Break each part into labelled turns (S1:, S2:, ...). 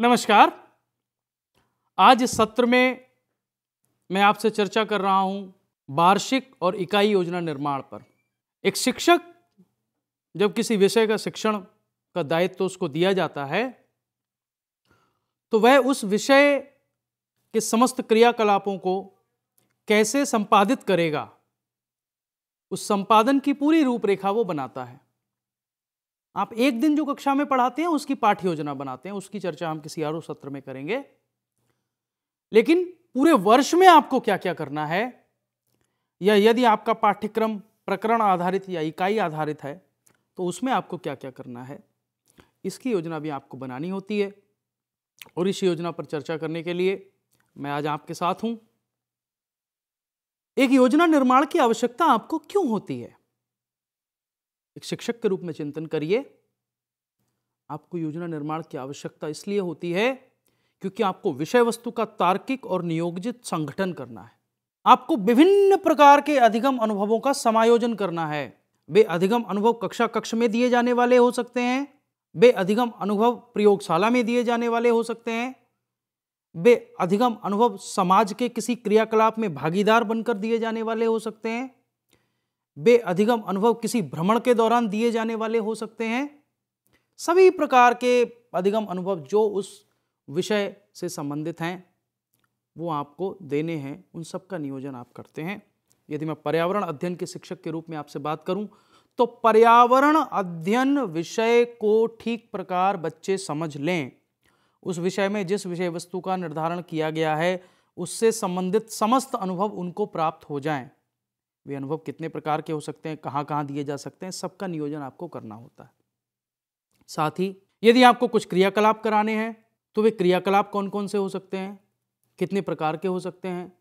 S1: नमस्कार। आज इस सत्र में मैं आपसे चर्चा कर रहा हूं वार्षिक और इकाई योजना निर्माण पर। एक शिक्षक जब किसी विषय का शिक्षण का दायित्व उसको दिया जाता है तो वह उस विषय के समस्त क्रियाकलापों को कैसे संपादित करेगा, उस संपादन की पूरी रूपरेखा वो बनाता है। आप एक दिन जो कक्षा में पढ़ाते हैं उसकी पाठ्य योजना बनाते हैं, उसकी चर्चा हम किसी और सत्र में करेंगे। लेकिन पूरे वर्ष में आपको क्या क्या करना है, या यदि आपका पाठ्यक्रम प्रकरण आधारित या इकाई आधारित है तो उसमें आपको क्या क्या करना है, इसकी योजना भी आपको बनानी होती है। और इस योजना पर चर्चा करने के लिए मैं आज आपके साथ हूं। एक योजना निर्माण की आवश्यकता आपको क्यों होती है? एक शिक्षक के रूप में चिंतन करिए। आपको योजना निर्माण की आवश्यकता इसलिए होती है क्योंकि आपको विषय वस्तु का तार्किक और नियोजित संगठन करना है। आपको विभिन्न प्रकार के अधिगम अनुभवों का समायोजन करना है। वे अधिगम अनुभव कक्षा कक्ष में दिए जाने वाले हो सकते हैं, वे अधिगम अनुभव प्रयोगशाला में दिए जाने वाले हो सकते हैं, वे अधिगम अनुभव समाज के किसी क्रियाकलाप में भागीदार बनकर दिए जाने वाले हो सकते हैं, वे अधिगम अनुभव किसी भ्रमण के दौरान दिए जाने वाले हो सकते हैं। सभी प्रकार के अधिगम अनुभव जो उस विषय से संबंधित हैं वो आपको देने हैं, उन सब का नियोजन आप करते हैं। यदि मैं पर्यावरण अध्ययन के शिक्षक के रूप में आपसे बात करूं तो पर्यावरण अध्ययन विषय को ठीक प्रकार बच्चे समझ लें, उस विषय में जिस विषय वस्तु का निर्धारण किया गया है उससे संबंधित समस्त अनुभव उनको प्राप्त हो जाएं। वे अनुभव कितने प्रकार के हो सकते हैं, कहाँ कहाँ दिए जा सकते हैं, सबका नियोजन आपको करना होता है। साथ ही यदि आपको कुछ क्रियाकलाप कराने हैं तो वे क्रियाकलाप कौन कौन से हो सकते हैं, कितने प्रकार के हो सकते हैं,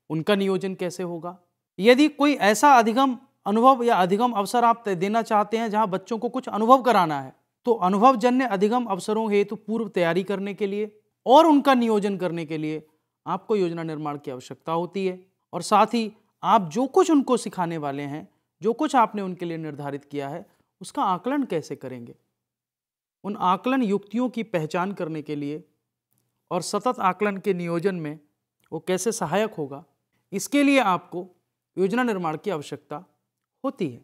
S1: उनका नियोजन कैसे होगा। यदि कोई ऐसा अधिगम अनुभव या अधिगम अवसर आप देना चाहते हैं जहां बच्चों को कुछ अनुभव कराना है तो अनुभवजन्य अधिगम अवसरों हेतु पूर्व तैयारी करने के लिए और उनका नियोजन करने के लिए आपको योजना निर्माण की आवश्यकता होती है। और साथ ही आप जो कुछ उनको सिखाने वाले हैं, जो कुछ आपने उनके लिए निर्धारित किया है, उसका आकलन कैसे करेंगे, उन आकलन युक्तियों की पहचान करने के लिए और सतत आकलन के नियोजन में वो कैसे सहायक होगा, इसके लिए आपको योजना निर्माण की आवश्यकता होती है।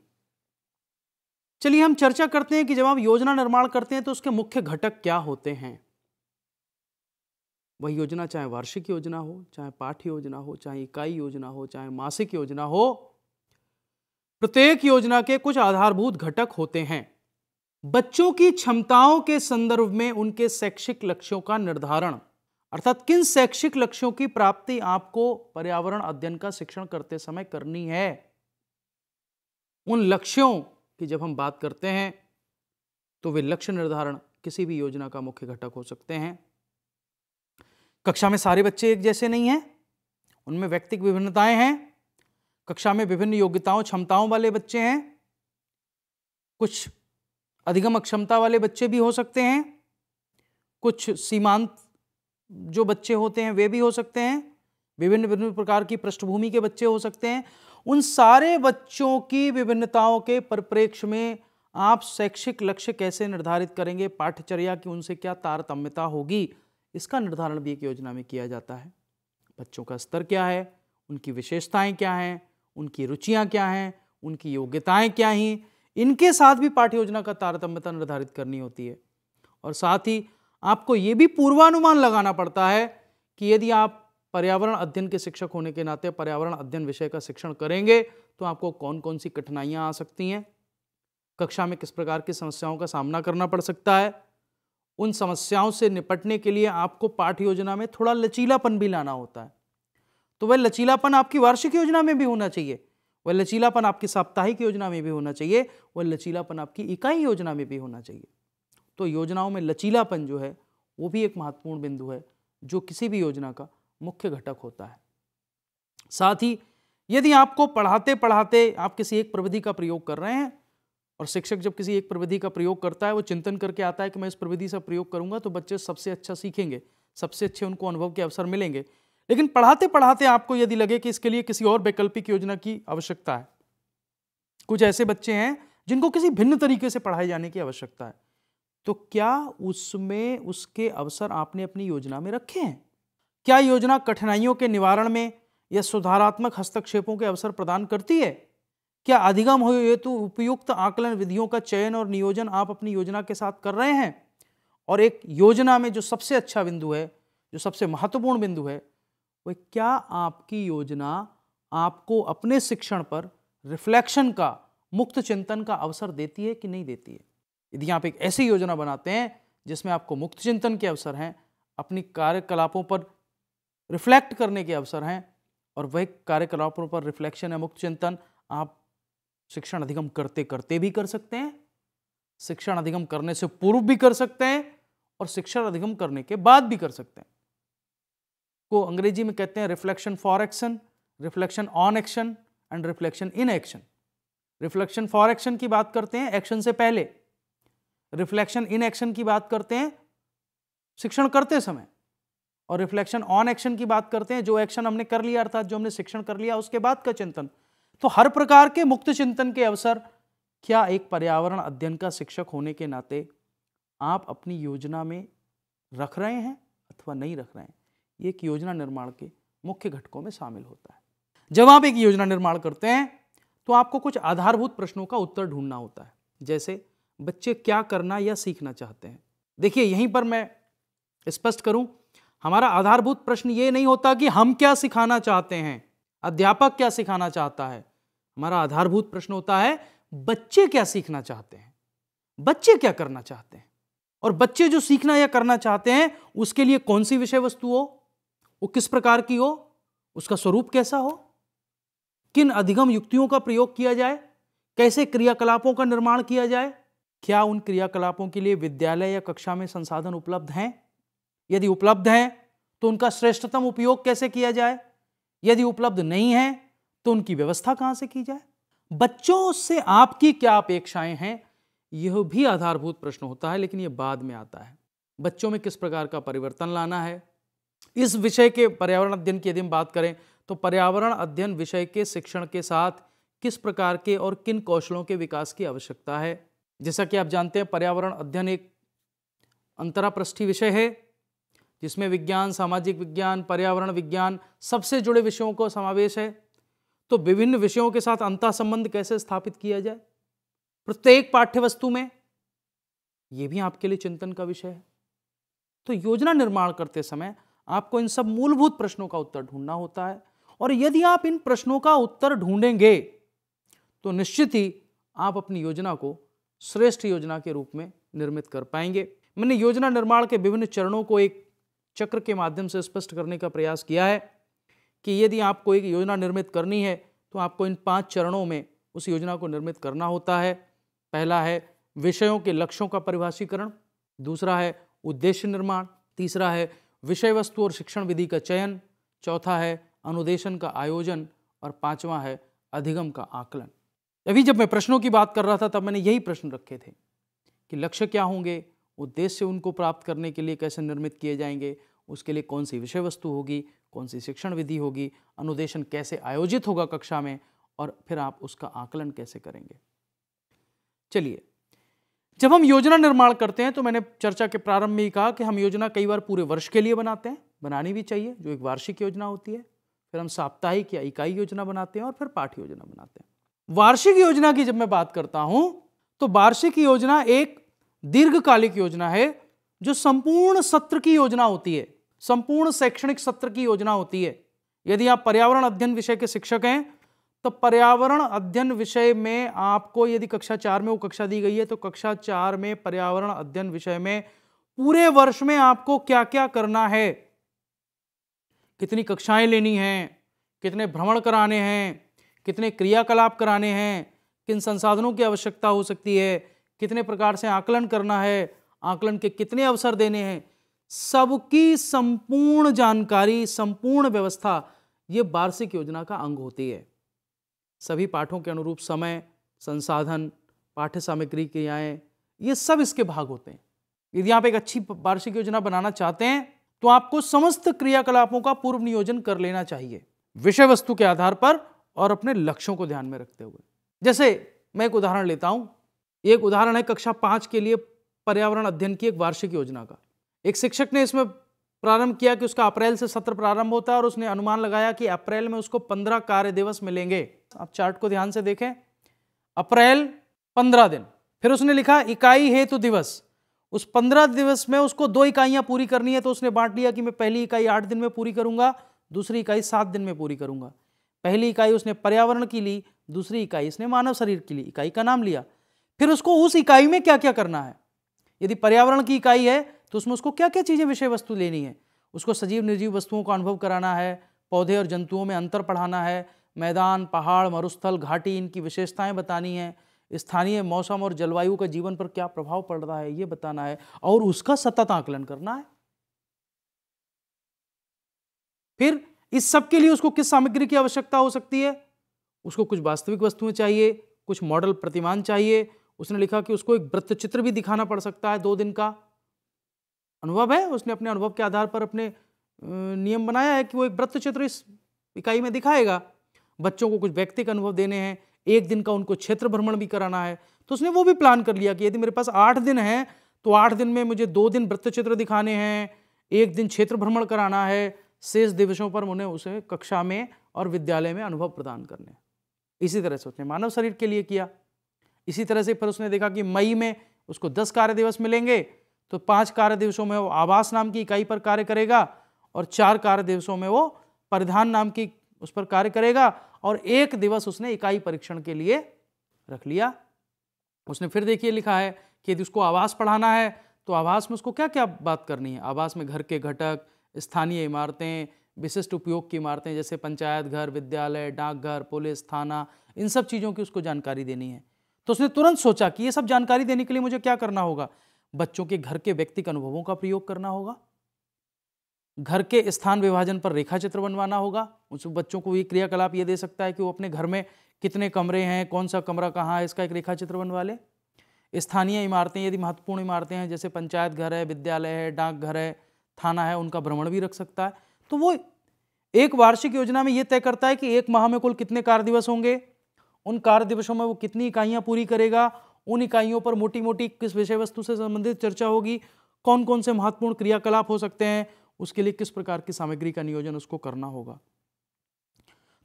S1: चलिए हम चर्चा करते हैं कि जब आप योजना निर्माण करते हैं तो उसके मुख्य घटक क्या होते हैं। वह योजना चाहे वार्षिक योजना हो, चाहे पाठ्य योजना हो, चाहे इकाई योजना हो, चाहे मासिक योजना हो, प्रत्येक योजना के कुछ आधारभूत घटक होते हैं। बच्चों की क्षमताओं के संदर्भ में उनके शैक्षिक लक्ष्यों का निर्धारण, अर्थात किन शैक्षिक लक्ष्यों की प्राप्ति आपको पर्यावरण अध्ययन का शिक्षण करते समय करनी है, उन लक्ष्यों की जब हम बात करते हैं तो वे लक्ष्य निर्धारण किसी भी योजना का मुख्य घटक हो सकते हैं। कक्षा में सारे बच्चे एक जैसे नहीं हैं, उनमें व्यक्तिगत विभिन्नताएं हैं। कक्षा में विभिन्न योग्यताओं क्षमताओं वाले बच्चे हैं, कुछ अधिगम अक्षमता वाले बच्चे भी हो सकते हैं, कुछ सीमांत जो बच्चे होते हैं वे भी हो सकते हैं, विभिन्न विभिन्न प्रकार की पृष्ठभूमि के बच्चे हो सकते हैं। उन सारे बच्चों की विभिन्नताओं के परिप्रेक्ष्य में आप शैक्षिक लक्ष्य कैसे निर्धारित करेंगे, पाठ्यचर्या की उनसे क्या तारतम्यता होगी, इसका निर्धारण भी एक योजना में किया जाता है। बच्चों का स्तर क्या है, उनकी विशेषताएं क्या हैं, उनकी रुचियां क्या हैं, उनकी योग्यताएं क्या हैं, इनके साथ भी पाठ्य योजना का तारतम्यता निर्धारित करनी होती है। और साथ ही आपको ये भी पूर्वानुमान लगाना पड़ता है कि यदि आप पर्यावरण अध्ययन के शिक्षक होने के नाते पर्यावरण अध्ययन विषय का शिक्षण करेंगे तो आपको कौन कौन सी कठिनाइयां आ सकती हैं, कक्षा में किस प्रकार की समस्याओं का सामना करना पड़ सकता है। उन समस्याओं से निपटने के लिए आपको पाठ्य योजना में थोड़ा लचीलापन भी लाना होता है। तो वह लचीलापन आपकी वार्षिक योजना में भी होना चाहिए, वह लचीलापन आपकी साप्ताहिक योजना में भी होना चाहिए, वह लचीलापन आपकी इकाई योजना में भी होना चाहिए। तो योजनाओं में लचीलापन जो है वो भी एक महत्वपूर्ण बिंदु है जो किसी भी योजना का मुख्य घटक होता है। साथ ही यदि आपको पढ़ाते पढ़ाते आप किसी एक प्रविधि का प्रयोग कर रहे हैं, और शिक्षक जब किसी एक प्रविधि का प्रयोग करता है वो चिंतन करके आता है कि मैं इस प्रविधि से प्रयोग करूंगा तो बच्चे सबसे अच्छा सीखेंगे, सबसे अच्छे उनको अनुभव के अवसर मिलेंगे। लेकिन पढ़ाते पढ़ाते आपको यदि लगे कि इसके लिए किसी और वैकल्पिक योजना की आवश्यकता है, कुछ ऐसे बच्चे हैं जिनको किसी भिन्न तरीके से पढ़ाए जाने की आवश्यकता है, तो क्या उसमें उसके अवसर आपने अपनी योजना में रखे हैं? क्या योजना कठिनाइयों के निवारण में या सुधारात्मक हस्तक्षेपों के अवसर प्रदान करती है? क्या अधिगम हेतु उपयुक्त आकलन विधियों का चयन और नियोजन आप अपनी योजना के साथ कर रहे हैं? और एक योजना में जो सबसे अच्छा बिंदु है, जो सबसे महत्वपूर्ण बिंदु है, वह क्या आपकी योजना आपको अपने शिक्षण पर रिफ्लेक्शन का, मुक्त चिंतन का अवसर देती है कि नहीं देती है? यदि आप एक ऐसी योजना बनाते हैं जिसमें आपको मुक्त चिंतन के अवसर हैं, अपनी कार्यकलापों पर रिफ्लेक्ट करने के अवसर हैं, और वह कार्यकलापों पर रिफ्लेक्शन है, मुक्त चिंतन, आप शिक्षण अधिगम करते करते भी कर सकते हैं, शिक्षण अधिगम करने से पूर्व भी कर सकते हैं, और शिक्षण अधिगम करने के बाद भी कर सकते हैं। को अंग्रेजी में कहते हैं reflection for action, reflection on action and reflection in action. Reflection for action की बात करते हैं एक्शन से पहले, रिफ्लेक्शन इन एक्शन की बात करते हैं शिक्षण करते समय, और रिफ्लेक्शन ऑन एक्शन की बात करते हैं जो एक्शन हमने कर लिया, अर्थात जो हमने शिक्षण कर लिया उसके बाद का चिंतन। तो हर प्रकार के मुक्त चिंतन के अवसर क्या एक पर्यावरण अध्ययन का शिक्षक होने के नाते आप अपनी योजना में रख रहे हैं अथवा नहीं रख रहे हैं? ये एक योजना निर्माण के मुख्य घटकों में शामिल होता है। जब आप एक योजना निर्माण करते हैं तो आपको कुछ आधारभूत प्रश्नों का उत्तर ढूंढना होता है, जैसे बच्चे क्या करना या सीखना चाहते हैं। देखिए, यहीं पर मैं स्पष्ट करूं, हमारा आधारभूत प्रश्न ये नहीं होता कि हम क्या सिखाना चाहते हैं, अध्यापक क्या सिखाना चाहता है। हमारा आधारभूत प्रश्न होता है बच्चे क्या सीखना चाहते हैं, बच्चे क्या करना चाहते हैं, और बच्चे जो सीखना या करना चाहते हैं उसके लिए कौन सी विषय वस्तु हो, वो किस प्रकार की हो, उसका स्वरूप कैसा हो, किन अधिगम युक्तियों का प्रयोग किया जाए, कैसे क्रियाकलापों का निर्माण किया जाए, क्या उन क्रियाकलापों के लिए विद्यालय या कक्षा में संसाधन उपलब्ध हैं, यदि उपलब्ध हैं तो उनका श्रेष्ठतम उपयोग कैसे किया जाए, यदि उपलब्ध नहीं है तो उनकी व्यवस्था कहां से की जाए, बच्चों से आपकी क्या अपेक्षाएं हैं। यह भी आधारभूत प्रश्न होता है, लेकिन यह बाद में आता है। बच्चों में किस प्रकार का परिवर्तन लाना है। इस विषय के पर्यावरण अध्ययन की यदि हम बात करें तो पर्यावरण अध्ययन विषय के शिक्षण के साथ किस प्रकार के और किन कौशलों के विकास की आवश्यकता है। जैसा कि आप जानते हैं, पर्यावरण अध्ययन एक अंतरापृष्ठीय विषय है जिसमें विज्ञान, सामाजिक विज्ञान, पर्यावरण विज्ञान सबसे जुड़े विषयों का समावेश है। तो विभिन्न विषयों के साथ अंतः संबंध कैसे स्थापित किया जाए प्रत्येक पाठ्यवस्तु में, यह भी आपके लिए चिंतन का विषय है। तो योजना निर्माण करते समय आपको इन सब मूलभूत प्रश्नों का उत्तर ढूंढना होता है, और यदि आप इन प्रश्नों का उत्तर ढूंढेंगे तो निश्चित ही आप अपनी योजना को श्रेष्ठ योजना के रूप में निर्मित कर पाएंगे। मैंने योजना निर्माण के विभिन्न चरणों को एक चक्र के माध्यम से स्पष्ट करने का प्रयास किया है कि यदि आपको एक योजना निर्मित करनी है तो आपको इन 5 चरणों में उस योजना को निर्मित करना होता है। पहला है विषयों के लक्ष्यों का परिभाषीकरण, दूसरा है उद्देश्य निर्माण, तीसरा है विषय वस्तु और शिक्षण विधि का चयन, चौथा है अनुदेशन का आयोजन, और पांचवा है अधिगम का आकलन। अभी जब मैं प्रश्नों की बात कर रहा था तब मैंने यही प्रश्न रखे थे कि लक्ष्य क्या होंगे, उद्देश्य उनको प्राप्त करने के लिए कैसे निर्मित किए जाएंगे, उसके लिए कौन सी विषय वस्तु होगी, कौन सी शिक्षण विधि होगी, अनुदेशन कैसे आयोजित होगा कक्षा में, और फिर आप उसका आकलन कैसे करेंगे। चलिए, जब हम योजना निर्माण करते हैं तो मैंने चर्चा के प्रारंभ में ही कहा कि हम योजना कई बार पूरे वर्ष के लिए बनाते हैं, बनानी भी चाहिए, जो एक वार्षिक योजना होती है। फिर हम साप्ताहिक या इकाई योजना बनाते हैं, और फिर पाठ्य योजना बनाते हैं। वार्षिक योजना की जब मैं बात करता हूं तो वार्षिक योजना एक दीर्घकालिक योजना है जो संपूर्ण सत्र की योजना होती है, संपूर्ण शैक्षणिक सत्र की योजना होती है। यदि आप पर्यावरण अध्ययन विषय के शिक्षक हैं तो पर्यावरण अध्ययन विषय में आपको, यदि कक्षा 4 में वो कक्षा दी गई है तो कक्षा 4 में पर्यावरण अध्ययन विषय में पूरे वर्ष में आपको क्या क्या करना है, कितनी कक्षाएं लेनी हैं, कितने भ्रमण कराने हैं, कितने क्रियाकलाप कराने हैं, किन संसाधनों की आवश्यकता हो सकती है, कितने प्रकार से आकलन करना है, आकलन के कितने अवसर देने हैं, सबकी संपूर्ण जानकारी, संपूर्ण व्यवस्था ये वार्षिक योजना का अंग होती है। सभी पाठों के अनुरूप समय, संसाधन, पाठ्य सामग्री, क्रियाएं, ये सब इसके भाग होते हैं। यदि आप एक अच्छी वार्षिक योजना बनाना चाहते हैं तो आपको समस्त क्रियाकलापों का पूर्व नियोजन कर लेना चाहिए, विषय वस्तु के आधार पर और अपने लक्ष्यों को ध्यान में रखते हुए। जैसे मैं एक उदाहरण लेता हूं, एक उदाहरण है कक्षा 5 के लिए पर्यावरण अध्ययन की एक वार्षिक योजना का। एक शिक्षक ने इसमें प्रारंभ किया कि उसका अप्रैल से सत्र प्रारंभ होता है और उसने अनुमान लगाया कि अप्रैल में उसको 15 कार्य दिवस मिलेंगे। आप चार्ट को ध्यान से देखें, अप्रैल 15 दिन, फिर उसने लिखा इकाई हेतु दिवस। उस 15 दिवस में उसको 2 इकाइयां पूरी करनी है, तो उसने बांट लिया कि मैं पहली इकाई 8 दिन में पूरी करूंगा, दूसरी इकाई 7 दिन में पूरी करूंगा। पहली इकाई उसने पर्यावरण की ली, दूसरी इकाई इसने मानव शरीर की ली, इकाई का नाम लिया। फिर उसको उस इकाई में क्या क्या करना है। यदि पर्यावरण की इकाई है तो उसमें उसको क्या क्या चीजें विषय वस्तु लेनी है। उसको सजीव निर्जीव वस्तुओं का अनुभव कराना है, पौधे और जंतुओं में अंतर पढ़ाना है, मैदान, पहाड़, मरुस्थल, घाटी, इनकी विशेषताएं बतानी है, स्थानीय मौसम और जलवायु का जीवन पर क्या प्रभाव पड़ रहा है ये बताना है, और उसका सतत आकलन करना है। फिर इस सब के लिए उसको किस सामग्री की आवश्यकता हो सकती है। उसको कुछ वास्तविक वस्तुएं चाहिए, कुछ मॉडल प्रतिमान चाहिए। उसने लिखा कि उसको एक वृत्त चित्र भी दिखाना पड़ सकता है, 2 दिन का अनुभव है, उसने अपने अनुभव के आधार पर अपने नियम बनाया है कि वो एक वृत्त चित्र इस इकाई में दिखाएगा। बच्चों को कुछ व्यक्तिगत अनुभव देने हैं, 1 दिन का उनको क्षेत्र भ्रमण भी कराना है, तो उसने वो भी प्लान कर लिया कि यदि मेरे पास 8 दिन है तो 8 दिन में मुझे 2 दिन वृत्त चित्र दिखाने हैं, 1 दिन क्षेत्र भ्रमण कराना है, शेष दिवसों पर उन्हें उसे कक्षा में और विद्यालय में अनुभव प्रदान करने। इसी तरह से उसने मानव शरीर के लिए किया। इसी तरह से फिर उसने देखा कि मई में उसको 10 कार्य दिवस मिलेंगे, तो 5 कार्य दिवसों में वो आवास नाम की इकाई पर कार्य करेगा और 4 कार्य दिवसों में वो परिधान नाम की उस पर कार्य करेगा, और 1 दिवस उसने इकाई परीक्षण के लिए रख लिया। उसने फिर देखिए लिखा है कि यदि उसको आवास पढ़ाना है तो आवास में उसको क्या क्या बात करनी है। आवास में घर के घटक, स्थानीय इमारतें, विशिष्ट उपयोग की इमारतें जैसे पंचायत घर, विद्यालय, डाकघर, पुलिस, थाना, इन सब चीज़ों की उसको जानकारी देनी है। तो उसने तुरंत सोचा कि ये सब जानकारी देने के लिए मुझे क्या करना होगा। बच्चों के घर के व्यक्तिगत अनुभवों का प्रयोग करना होगा, घर के स्थान विभाजन पर रेखा चित्र बनवाना होगा। उस बच्चों को ये क्रियाकलाप ये दे सकता है कि वो अपने घर में कितने कमरे हैं, कौन सा कमरा कहाँ है, इसका एक रेखा चित्र बनवा ले। स्थानीय इमारतें, यदि महत्वपूर्ण इमारतें हैं जैसे पंचायत घर है, विद्यालय है, डाकघर है, थाना है, उनका भ्रमण भी रख सकता है। तो वो एक वार्षिक योजना में ये तय करता है कि 1 माह में कुल कितने कार्य दिवस होंगे, उन कार्य दिवसों में वो कितनी इकाइयां पूरी करेगा, उन इकाइयों पर मोटी मोटी किस विषय वस्तु से संबंधित चर्चा होगी, कौन कौन से महत्वपूर्ण क्रियाकलाप हो सकते हैं, उसके लिए किस प्रकार की सामग्री का नियोजन उसको करना होगा।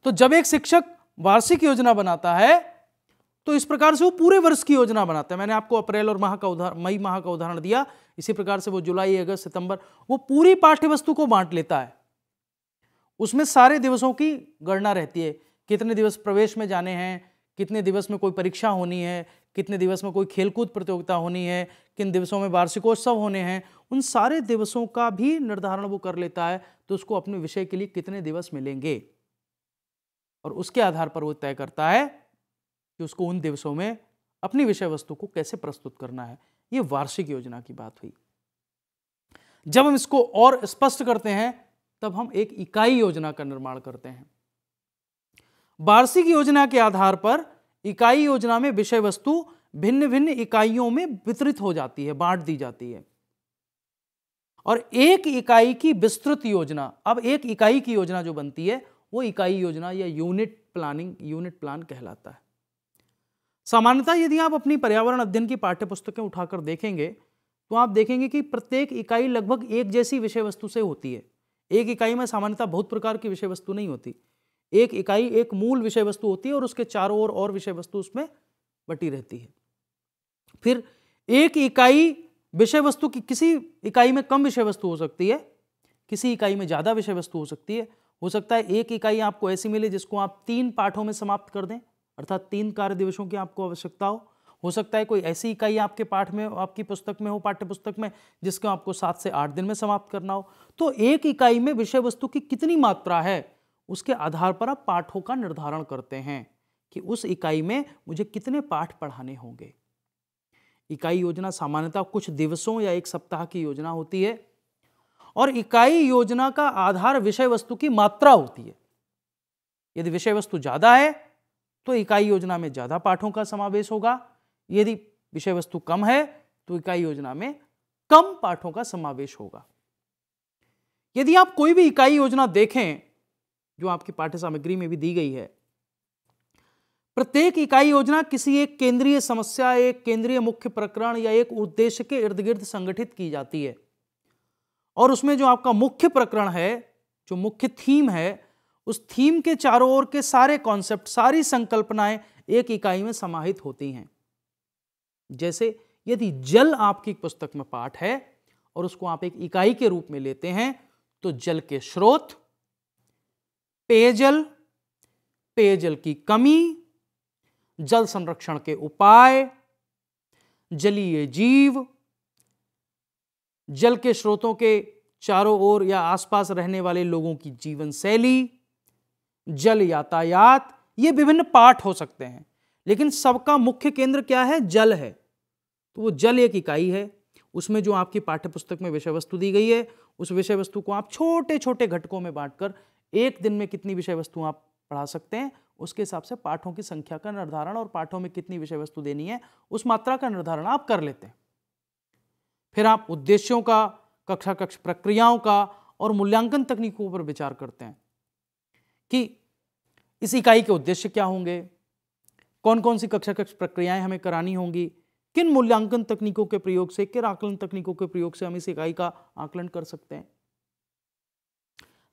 S1: तो जब एक शिक्षक वार्षिक योजना बनाता है तो इस प्रकार से वो पूरे वर्ष की योजना बनाता है। मैंने आपको अप्रैल और मई माह का उदाहरण दिया, इसी प्रकार से वो जुलाई, अगस्त, सितंबर, वो पूरी पाठ्य वस्तु को बांट लेता है। उसमें सारे दिवसों की गणना रहती है, कितने दिवस प्रवेश में जाने हैं, कितने दिवस में कोई परीक्षा होनी है, कितने दिवस में कोई खेलकूद प्रतियोगिता होनी है, किन दिवसों में वार्षिकोत्सव होने हैं, उन सारे दिवसों का भी निर्धारण वो कर लेता है। तो उसको अपने विषय के लिए कितने दिवस मिलेंगे और उसके आधार पर वो तय करता है कि उसको उन दिवसों में अपनी विषय वस्तु को कैसे प्रस्तुत करना है। ये वार्षिक योजना की बात हुई। जब हम इसको और स्पष्ट करते हैं तब हम एक इकाई योजना का निर्माण करते हैं। वार्षिक योजना के आधार पर इकाई योजना में विषय वस्तु भिन्न भिन्न इकाइयों में वितरित हो जाती है, बांट दी जाती है। और एक इकाई की विस्तृत योजना, अब एक इकाई की योजना जो बनती है वो इकाई योजना या यूनिट प्लान कहलाता है। सामान्यतः यदि आप अपनी पर्यावरण अध्ययन की पाठ्य पुस्तकें उठाकर देखेंगे तो आप देखेंगे कि प्रत्येक इकाई लगभग एक जैसी विषय वस्तु से होती है। एक इकाई में सामान्यतः बहुत प्रकार की विषय वस्तु नहीं होती। एक इकाई एक मूल विषय वस्तु होती है और उसके चारों ओर और विषय वस्तु उसमें बटी रहती है। फिर एक इकाई विषय वस्तु की, किसी इकाई में कम विषय वस्तु हो सकती है, किसी इकाई में ज्यादा विषय वस्तु हो सकती है। हो सकता है एक इकाई आपको ऐसी मिले जिसको आप 3 पाठों में समाप्त कर दें, अर्थात 3 कार्य दिवसों की आपको आवश्यकता हो सकता है कोई ऐसी इकाई आपके पाठ में, आपकी पुस्तक में हो, पाठ्य पुस्तक में, जिसको आपको 7 से 8 दिन में समाप्त करना हो। तो एक इकाई में विषय वस्तु की कितनी मात्रा है उसके आधार पर आप पाठों का निर्धारण करते हैं कि उस इकाई में मुझे कितने पाठ पढ़ाने होंगे। इकाई योजना सामान्यतः कुछ दिवसों या 1 सप्ताह की योजना होती है और इकाई योजना का आधार विषय वस्तु की मात्रा होती है। यदि विषय वस्तु ज्यादा है तो इकाई योजना में ज्यादा पाठों का समावेश होगा, यदि विषय वस्तु कम है तो इकाई योजना में कम पाठों का समावेश होगा। यदि आप कोई भी इकाई योजना देखें जो आपकी पाठ्य सामग्री में भी दी गई है, प्रत्येक इकाई योजना किसी एक केंद्रीय समस्या, एक केंद्रीय मुख्य प्रकरण या एक उद्देश्य के इर्द गिर्द संगठित की जाती है और उसमें जो आपका मुख्य प्रकरण है, जो मुख्य थीम है, उस थीम के चारों ओर के सारे कॉन्सेप्ट, सारी संकल्पनाएं एक इकाई में समाहित होती हैं। जैसे यदि जल आपकी पुस्तक में पाठ है और उसको आप एक इकाई के रूप में लेते हैं तो जल के स्रोत, पेयजल, पेयजल की कमी, जल संरक्षण के उपाय, जलीय जीव, जल के स्रोतों के चारों ओर या आसपास रहने वाले लोगों की जीवन शैली, जल यातायात, ये विभिन्न पाठ हो सकते हैं, लेकिन सबका मुख्य केंद्र क्या है? जल है। तो वो जल एक इकाई है। उसमें जो आपकी पाठ्य पुस्तक में विषय वस्तु दी गई है, उस विषय वस्तु को आप छोटे छोटे घटकों में बांटकर एक दिन में कितनी विषय वस्तु आप पढ़ा सकते हैं, उसके हिसाब से पाठों की संख्या का निर्धारण और पाठों में कितनी विषय वस्तु देनी है, उस मात्रा का निर्धारण आप कर लेते हैं। फिर आप उद्देश्यों का, कक्षा कक्ष प्रक्रियाओं का और मूल्यांकन तकनीकों पर विचार करते हैं कि इस इकाई के उद्देश्य क्या होंगे, कौन कौन सी कक्षा कक्ष प्रक्रियाएं हमें करानी होंगी, किन मूल्यांकन तकनीकों के प्रयोग से, किन आकलन तकनीकों के प्रयोग से हम इस इकाई का आकलन कर सकते हैं।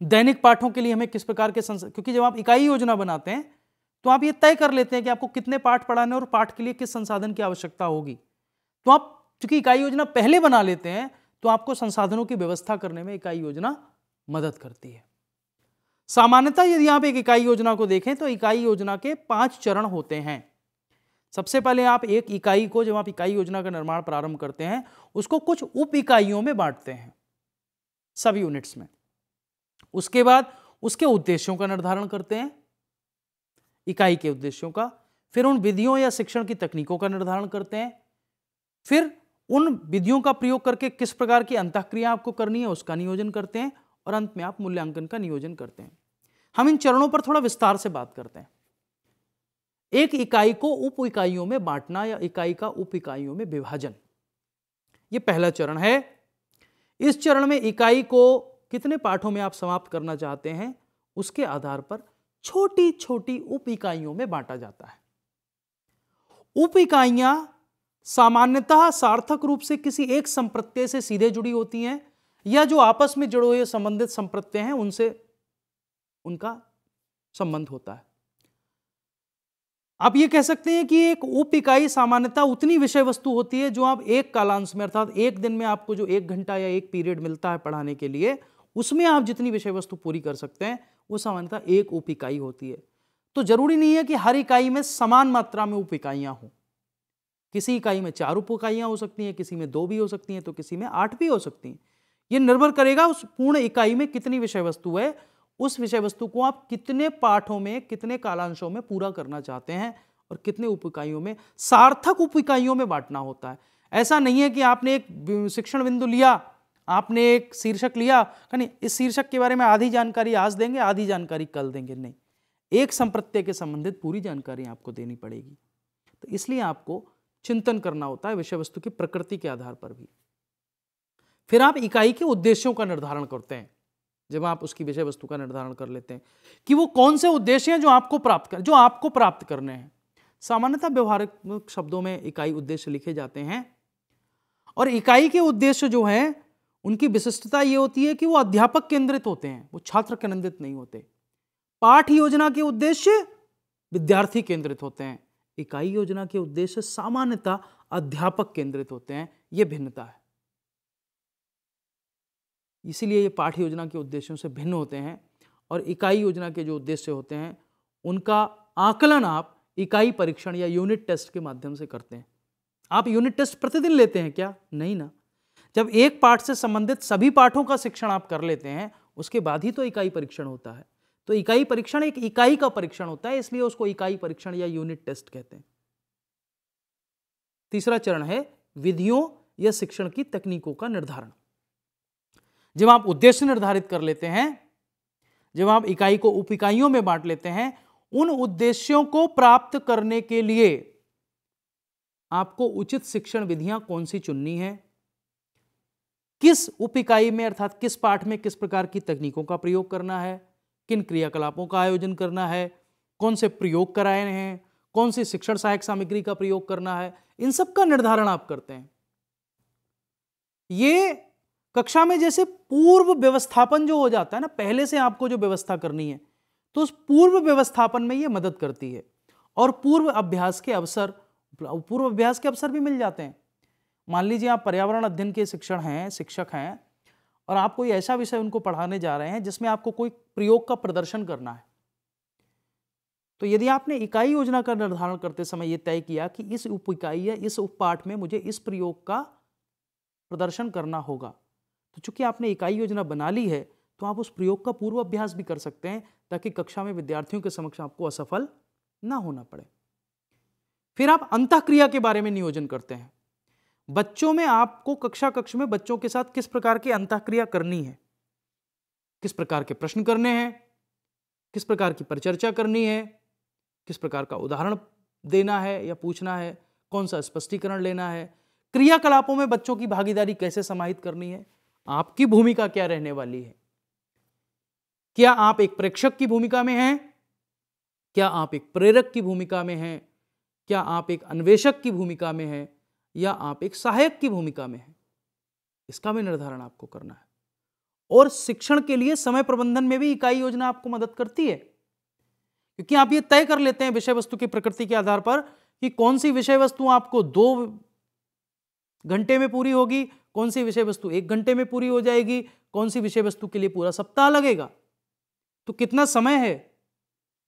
S1: दैनिक पाठों के लिए हमें किस प्रकार के क्योंकि जब आप इकाई योजना बनाते हैं तो आप ये तय कर लेते हैं कि आपको कितने पाठ पढ़ाने और पाठ के लिए किस संसाधन की आवश्यकता होगी। तो आप चूंकि इकाई योजना पहले बना लेते हैं तो आपको संसाधनों की व्यवस्था करने में इकाई योजना मदद करती है। सामान्यतः यदि आप एक इकाई योजना को देखें तो इकाई योजना के 5 चरण होते हैं। सबसे पहले आप एक इकाई को, जब आप इकाई योजना का निर्माण प्रारंभ करते हैं, उसको कुछ उप इकाइयों में बांटते हैं, सब यूनिट्स में। उसके बाद उसके उद्देश्यों का निर्धारण करते हैं, इकाई के उद्देश्यों का। फिर उन विधियों या शिक्षण की तकनीकों का निर्धारण करते हैं। फिर उन विधियों का प्रयोग करके किस प्रकार की अंतःक्रिया आपको करनी है उसका नियोजन करते हैं और अंत में आप मूल्यांकन का नियोजन करते हैं। हम इन चरणों पर थोड़ा विस्तार से बात करते हैं। एक इकाई को उप इकाइयों में बांटना या इकाई का उप इकाइयों में विभाजन, यह पहला चरण है। इस चरण में इकाई को कितने पाठों में आप समाप्त करना चाहते हैं उसके आधार पर छोटी छोटी उप इकाइयों में बांटा जाता है। उप इकाइयां सामान्यतः सार्थक रूप से किसी एक संप्रत्यय से सीधे जुड़ी होती हैं या जो आपस में जुड़े हुए संबंधित संप्रत्यय हैं उनसे उनका संबंध होता है। आप ये कह सकते हैं कि एक उप इकाई सामान्यतः उतनी विषय वस्तु होती है जो आप एक कालांश में, अर्थात एक दिन में आपको जो 1 घंटा या 1 पीरियड मिलता है पढ़ाने के लिए, उसमें आप जितनी विषय वस्तु पूरी कर सकते हैं वो सामान्यतः एक उप इकाई होती है। तो जरूरी नहीं है कि हर इकाई में समान मात्रा में उप इकाइयां हों। किसी इकाई में 4 उप इकाइयां हो सकती हैं, किसी में 2 भी हो सकती हैं, तो किसी में 8 भी हो सकती हैं। यह निर्भर करेगा उस पूर्ण इकाई में कितनी विषय वस्तु है, उस विषय वस्तु को आप कितने पाठों में, कितने कालांशों में पूरा करना चाहते हैं और कितने उप इकाइयों में, सार्थक उप इकाइयों में बांटना होता है। ऐसा नहीं है कि आपने एक शिक्षण बिंदु लिया, आपने एक शीर्षक लिया, नहीं इस शीर्षक के बारे में आधी जानकारी आज देंगे, आधी जानकारी कल देंगे, नहीं, एक संप्रत्यय के संबंधित पूरी जानकारी आपको देनी पड़ेगी। तो इसलिए आपको चिंतन करना होता है विषय वस्तु की प्रकृति के आधार पर भी। फिर आप इकाई के उद्देश्यों का निर्धारण करते हैं। जब आप उसकी विषय वस्तु का निर्धारण कर लेते हैं कि वो कौन से उद्देश्य हैं जो आपको प्राप्त करने हैं। सामान्यतः व्यवहारिक शब्दों में इकाई उद्देश्य लिखे जाते हैं और इकाई के उद्देश्य जो हैं उनकी विशिष्टता ये होती है कि वो अध्यापक केंद्रित होते हैं, वो छात्र केंद्रित नहीं होते। पाठ योजना के उद्देश्य विद्यार्थी केंद्रित होते हैं, इकाई योजना के उद्देश्य सामान्यतः अध्यापक केंद्रित होते हैं। यह भिन्नता है, इसीलिए ये पाठ योजना के उद्देश्यों से भिन्न होते हैं और इकाई योजना के जो उद्देश्य होते हैं उनका आकलन आप इकाई परीक्षण या यूनिट टेस्ट के माध्यम से करते हैं। आप यूनिट टेस्ट प्रतिदिन लेते हैं क्या? नहीं ना। जब एक पाठ से संबंधित सभी पाठों का शिक्षण आप कर लेते हैं उसके बाद ही तो इकाई परीक्षण होता है। तो इकाई परीक्षण एक इकाई का परीक्षण होता है, इसलिए उसको इकाई परीक्षण या यूनिट टेस्ट कहते हैं। तीसरा चरण है विधियों या शिक्षण की तकनीकों का निर्धारण। जब आप उद्देश्य निर्धारित कर लेते हैं, जब आप इकाई को उप इकाइयों में बांट लेते हैं, उन उद्देश्यों को प्राप्त करने के लिए आपको उचित शिक्षण विधियां कौन सी चुननी है, किस उप इकाई में अर्थात किस पाठ में किस प्रकार की तकनीकों का प्रयोग करना है, किन क्रियाकलापों का आयोजन करना है, कौन से प्रयोग कराए हैं, कौन सी शिक्षण सहायक सामग्री का प्रयोग करना है, इन सब का निर्धारण आप करते हैं। ये कक्षा में जैसे पूर्व व्यवस्थापन जो हो जाता है ना, पहले से आपको जो व्यवस्था करनी है, तो उस पूर्व व्यवस्थापन में ये मदद करती है। और पूर्व अभ्यास के अवसर भी मिल जाते हैं। मान लीजिए आप पर्यावरण अध्ययन के शिक्षक हैं और आप कोई ऐसा विषय उनको पढ़ाने जा रहे हैं जिसमें आपको कोई प्रयोग का प्रदर्शन करना है, तो यदि आपने इकाई योजना का निर्धारण करते समय यह तय किया कि इस उप इकाई या इस उप पाठ में मुझे इस प्रयोग का प्रदर्शन करना होगा, तो चूंकि आपने इकाई योजना बना ली है तो आप उस प्रयोग का पूर्व अभ्यास भी कर सकते हैं, ताकि कक्षा में विद्यार्थियों के समक्ष आपको असफल ना होना पड़े। फिर आप अंतःक्रिया के बारे में नियोजन करते हैं। बच्चों में आपको कक्ष में बच्चों के साथ किस प्रकार की अंतःक्रिया करनी है, किस प्रकार के प्रश्न करने हैं, किस प्रकार की परिचर्चा करनी है, किस प्रकार का उदाहरण देना है या पूछना है, कौन सा स्पष्टीकरण लेना है, क्रियाकलापों में बच्चों की भागीदारी कैसे समाहित करनी है, आपकी भूमिका क्या रहने वाली है, क्या आप एक प्रेक्षक की भूमिका में हैं, क्या आप एक प्रेरक की भूमिका में हैं, क्या आप एक अन्वेषक की भूमिका में हैं, या आप एक सहायक की भूमिका में हैं, इसका भी निर्धारण आपको करना है। और शिक्षण के लिए समय प्रबंधन में भी इकाई योजना आपको मदद करती है, क्योंकि आप ये तय कर लेते हैं विषय वस्तु की प्रकृति के आधार पर कि कौन सी विषय वस्तु आपको 2 घंटे में पूरी होगी, कौन सी विषय वस्तु 1 घंटे में पूरी हो जाएगी, कौन सी विषय वस्तु के लिए पूरा सप्ताह लगेगा। तो कितना समय है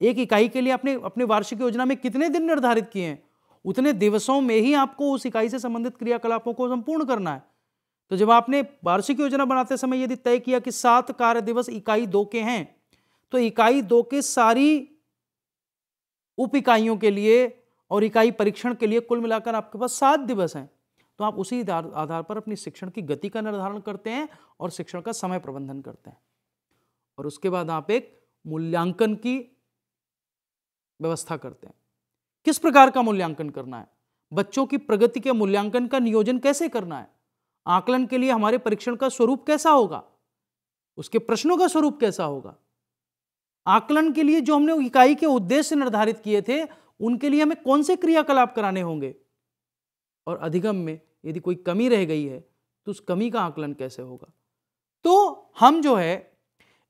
S1: एक इकाई के लिए, अपने वार्षिक योजना में कितने दिन निर्धारित किए हैं, उतने दिवसों में ही आपको उस इकाई से संबंधित क्रियाकलापों को संपूर्ण करना है। तो जब आपने वार्षिक योजना बनाते समय यदि तय किया कि 7 कार्य दिवस इकाई 2 के हैं, तो इकाई 2 के सारी उप इकाइयों के लिए और इकाई परीक्षण के लिए कुल मिलाकर आपके पास 7 दिवस हैं। तो आप उसी आधार पर अपनी शिक्षण की गति का निर्धारण करते हैं और शिक्षण का समय प्रबंधन करते हैं। और उसके बाद आप एक मूल्यांकन की व्यवस्था करते हैं। किस प्रकार का मूल्यांकन करना है, बच्चों की प्रगति के मूल्यांकन का नियोजन कैसे करना है, आकलन के लिए हमारे परीक्षण का स्वरूप कैसा होगा, उसके प्रश्नों का स्वरूप कैसा होगा, आकलन के लिए जो हमने इकाई के उद्देश्य निर्धारित किए थे उनके लिए हमें कौन से क्रियाकलाप कराने होंगे, और अधिगम में यदि कोई कमी रह गई है तो उस कमी का आकलन कैसे होगा। तो हम जो है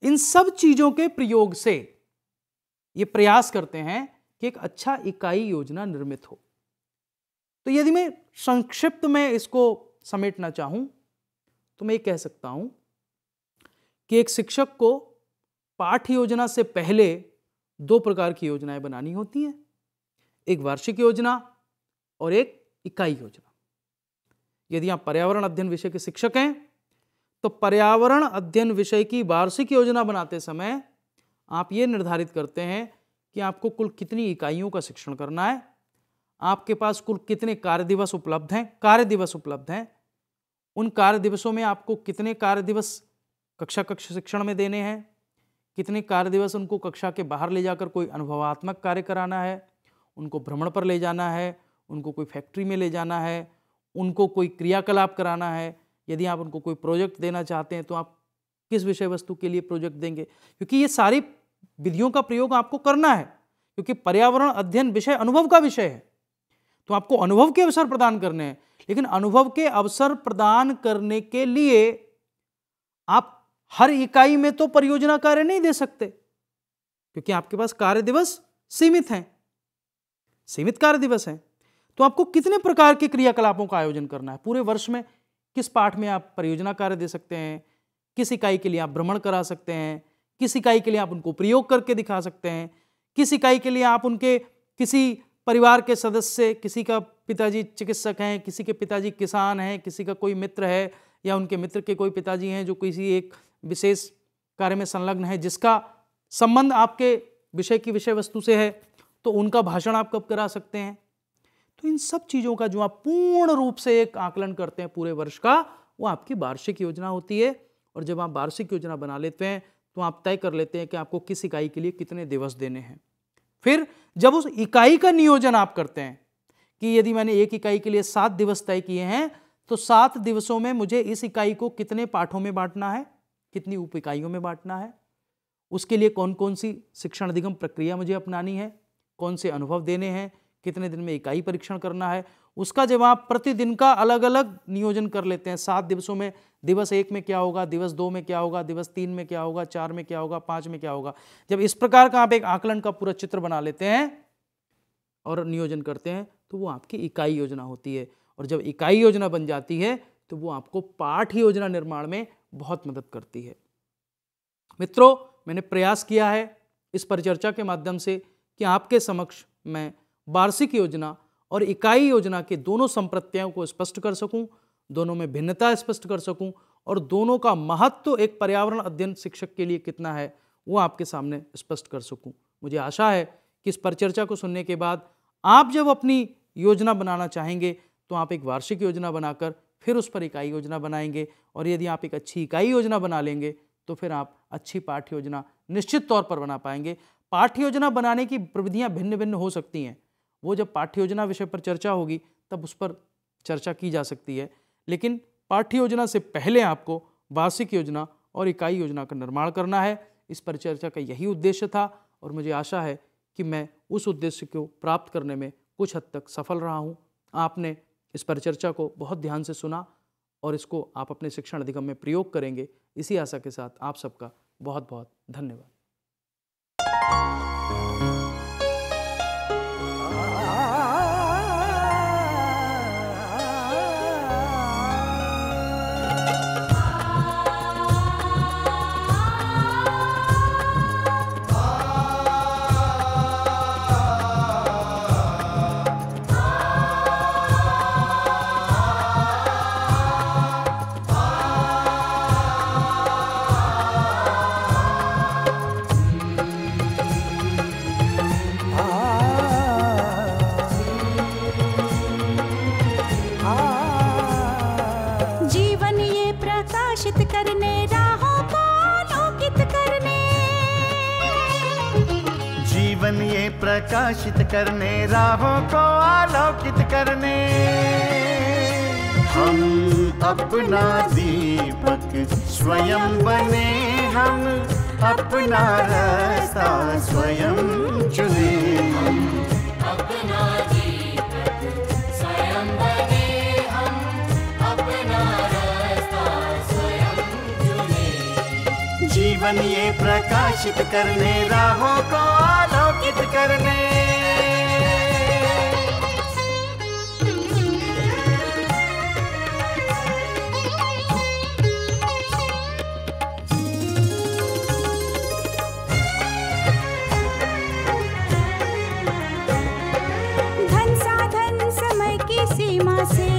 S1: इन सब चीजों के प्रयोग से ये प्रयास करते हैं कि एक अच्छा इकाई योजना निर्मित हो। तो यदि मैं संक्षिप्त में इसको समेटना चाहूं तो मैं ये कह सकता हूं कि एक शिक्षक को पाठ योजना से पहले 2 प्रकार की योजनाएं बनानी होती हैं, एक वार्षिक योजना और एक इकाई योजना। यदि आप पर्यावरण अध्ययन विषय के शिक्षक हैं तो पर्यावरण अध्ययन विषय की वार्षिक योजना बनाते समय आप ये निर्धारित करते हैं कि आपको कुल कितनी इकाइयों का शिक्षण करना है, आपके पास कुल कितने कार्य दिवस उपलब्ध हैं, उन कार्य दिवसों में आपको कितने कार्य दिवस कक्ष शिक्षण में देने हैं, कितने कार्य दिवस उनको कक्षा के बाहर ले जाकर कोई अनुभवात्मक कार्य कराना है, उनको भ्रमण पर ले जाना है, उनको कोई फैक्ट्री में ले जाना है, उनको कोई क्रियाकलाप कराना है। यदि आप उनको कोई प्रोजेक्ट देना चाहते हैं तो आप किस विषय वस्तु के लिए प्रोजेक्ट देंगे, क्योंकि ये सारी विधियों का प्रयोग आपको करना है, क्योंकि पर्यावरण अध्ययन विषय अनुभव का विषय है। तो आपको अनुभव के अवसर प्रदान करने हैं, लेकिन अनुभव के अवसर प्रदान करने के लिए आप हर इकाई में तो परियोजना कार्य नहीं दे सकते, क्योंकि आपके पास कार्य दिवस सीमित कार्य दिवस हैं। तो आपको कितने प्रकार के क्रियाकलापों का आयोजन करना है पूरे वर्ष में, किस पाठ में आप परियोजना कार्य दे सकते हैं, किस इकाई के लिए आप भ्रमण करा सकते हैं, किस इकाई के लिए आप उनको प्रयोग करके दिखा सकते हैं, किस इकाई के लिए आप उनके किसी परिवार के सदस्य, किसी का पिताजी चिकित्सक हैं, किसी के पिताजी किसान हैं, किसी का कोई मित्र है या उनके मित्र के कोई पिताजी हैं जो किसी एक विशेष कार्य में संलग्न है जिसका संबंध आपके विषय की विषय वस्तु से है, तो उनका भाषण आप कब करा सकते हैं। तो इन सब चीज़ों का जो आप पूर्ण रूप से एक आकलन करते हैं पूरे वर्ष का, वो आपकी वार्षिक योजना होती है। और जब आप वार्षिक योजना बना लेते हैं तो आप तय कर लेते हैं कि आपको किस इकाई के लिए कितने दिवस देने हैं। फिर जब उस इकाई का नियोजन आप करते हैं कि यदि मैंने एक इकाई के लिए 7 दिवस तय किए हैं तो 7 दिवसों में मुझे इस इकाई को कितने पाठों में बांटना है, कितनी उप इकाइयों में बांटना है, उसके लिए कौन कौन सी शिक्षण अधिगम प्रक्रिया मुझे अपनानी है, कौन से अनुभव देने हैं, कितने दिन में इकाई परीक्षण करना है, उसका जब आप प्रतिदिन का अलग अलग नियोजन कर लेते हैं, 7 दिवसों में दिवस 1 में क्या होगा, दिवस 2 में क्या होगा, दिवस 3 में क्या होगा, 4 में क्या होगा, 5 में क्या होगा, जब इस प्रकार का आप एक आकलन का पूरा चित्र बना लेते हैं और नियोजन करते हैं तो वो आपकी इकाई योजना होती है। और जब इकाई योजना बन जाती है तो वो आपको पाठ योजना निर्माण में बहुत मदद करती है। मित्रों, मैंने प्रयास किया है इस परिचर्चा के माध्यम से कि आपके समक्ष मैं वार्षिक योजना और इकाई योजना के दोनों संप्रत्ययों को स्पष्ट कर सकूं, दोनों में भिन्नता स्पष्ट कर सकूं और दोनों का महत्व एक पर्यावरण अध्ययन शिक्षक के लिए कितना है वो आपके सामने स्पष्ट कर सकूं। मुझे आशा है कि इस परिचर्चा को सुनने के बाद आप जब अपनी योजना बनाना चाहेंगे तो आप एक वार्षिक योजना बनाकर फिर उस पर इकाई योजना बनाएंगे, और यदि आप एक अच्छी इकाई योजना बना लेंगे तो फिर आप अच्छी पाठ्य योजना निश्चित तौर पर बना पाएंगे। पाठ्य योजना बनाने की प्रविधियां भिन्न भिन्न हो सकती हैं, वो जब पाठ्य योजना विषय पर चर्चा होगी तब उस पर चर्चा की जा सकती है, लेकिन पाठ्य योजना से पहले आपको वार्षिक योजना और इकाई योजना का निर्माण करना है। इस परिचर्चा का यही उद्देश्य था और मुझे आशा है कि मैं उस उद्देश्य को प्राप्त करने में कुछ हद तक सफल रहा हूँ। आपने इस परिचर्चा को बहुत ध्यान से सुना और इसको आप अपने शिक्षण अधिगम में प्रयोग करेंगे, इसी आशा के साथ आप सबका बहुत बहुत धन्यवाद।
S2: प्रकाशित करने राहों को आलोकित करने, हम अपना दीपक स्वयं बने, हम अपना रास्ता स्वयं चुने। हम अपना दीपक स्वयं बने, हम अपना रास्ता स्वयं चुने। जीवन ये प्रकाशित करने राहों को आलोकित करने।
S3: धन साधन समय की सीमा से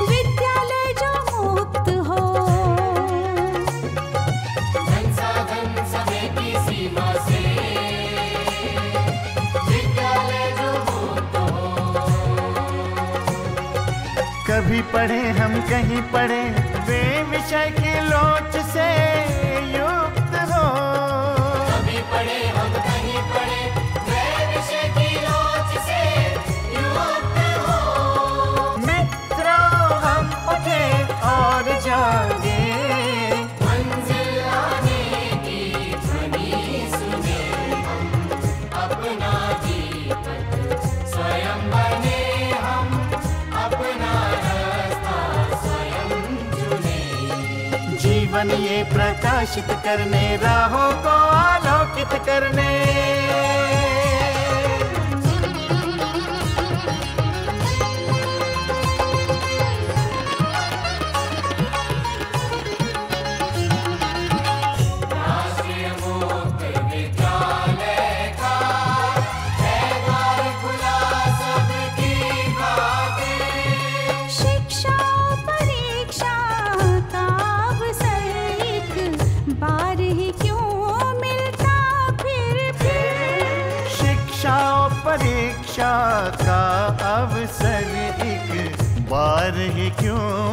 S3: विद्यालय जो मुक्त हो, धन साधन समय की सीमा से
S2: कभी पढ़े हम कहीं पढ़े वे विषय की लोच से युक्त हो,
S3: कभी पढ़े हम कहीं पढ़े वे विषय की लोच से युक्त हो।
S2: मित्रों हम उठे और जागे,
S3: मंजिल आने की ध्वनि सुने, हम अपना दीपक स्वयं बने, हम अपना
S2: जीवन ये प्रकाशित करने राहों को आलोकित करने। परीक्षा का अवसर एक बार ही क्यों